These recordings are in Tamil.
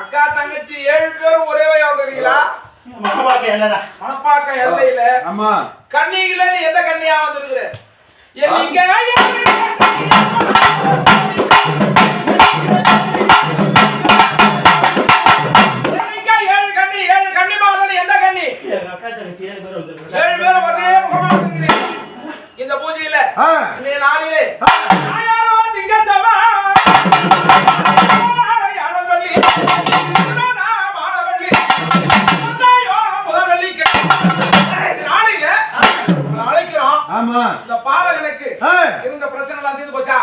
அக்கா தங்கச்சி 7 பேரும் ஒரே வயா வந்துறீங்களா? மணப்பாக்க எல்லையில ஆமா கன்னியில நீ எந்த கன்னியா வந்திருக்கிற? நீங்க ஏழு கன்னி பாவல எந்த கன்னி? அக்கா தங்கச்சி 7 பேரும் வந்திருக்கீங்க. 7 பேரும் ஒரே முகமா வந்திருக்கீங்க. இந்த பூஜையில நீ நாளிலே யாரோ திங்கச்சவா இந்த பாலகனுக்கு இருந்த பிரச்சனை எல்லாம் தீர்ந்து போச்சா?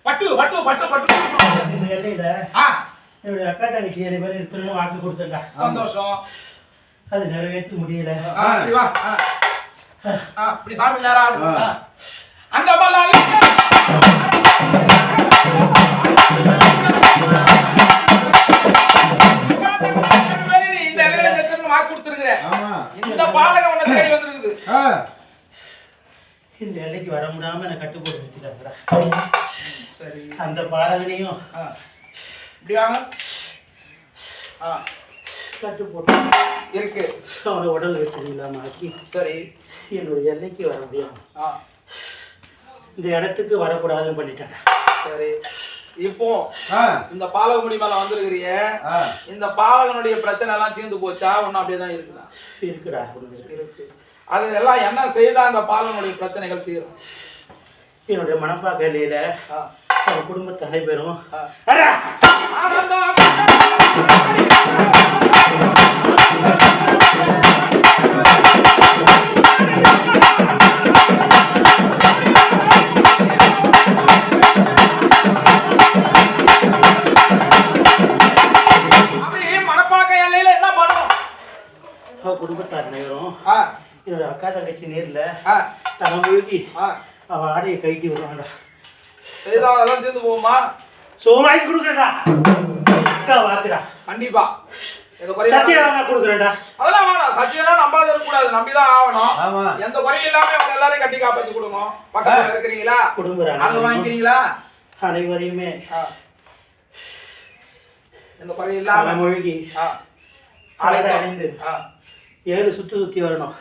பட்டு பட்டு பட்டு பட்டு இந்த எல்லையில என்னுடைய அக்கா தங்கச்சி 7 பேர் திரும்ப வாக்கு கொடுத்தா சந்தோஷம். அது நிறைவேற்ற முடியல. இப்படி சாமி நேரம் அங்க பல்லாலி இந்த எல்லையில திரும்ப வாக்கு கொடுத்துருக்கிற இந்த பாலகம் உனக்கு கை வந்திருக்குது. இந்த எல்லைக்கு வர முடியாம என்ன கட்டு போட்டு வச்சுட்டாங்க. சரி அந்த பாலகனையும் இப்படியாங்க கட்டு போட்டு இருக்கு. அவனை உடல் வச்சிருக்கலாமா ஆக்கி சரி என்னுடைய எல்லைக்கு வர முடியும். இந்த இடத்துக்கு வரக்கூடாதுன்னு பண்ணிட்டாங்க. சரி இப்போ இந்த பாலகமுடி மேல வந்திருக்கிறிய இந்த பாலகனுடைய பிரச்சனை எல்லாம் தீர்ந்து போச்சா? ஒன்னும் அப்படியே தான் இருக்குதா? இருக்குடா இருக்கு. அது எல்லாம் என்ன செய்தா அந்த பாலகனுடைய பிரச்சனைகள் தீரும்? என்னுடைய மணப்பாக்க எல்லையில குடும்பத்தை அனைவரும் குடும்பத்தார் அனைவரும் என்னோட அக்கா தங்கச்சி நேர்ல தலைமுழுகி அவ ஆடையை கைட்டி வருவான்டா. அதெல்லாம் தீர்ந்து போகுமா? சோமாய்க்கு கொடுக்குறேன்டா. அக்கா வாக்குடா கண்டிப்பா சத்தியம் வாங்க கொடுக்குறேன்டா. அதெல்லாம் வேணாம். சத்தியம்லாம் நம்பாத இருக்கக்கூடாது, நம்பிதான் ஆகணும். எந்த குறையும் இல்லாம அவங்க எல்லாரையும் கட்டி காப்பாற்றி கொடுங்க. பக்கத்துல இருக்கிறீங்களா? குடும்பம் அதை வாங்கிக்கிறீங்களா? அனைவரையுமே எந்த குறையும் இல்லாம மூழ்கி அடைந்து 7 சுத்தி வரணும்.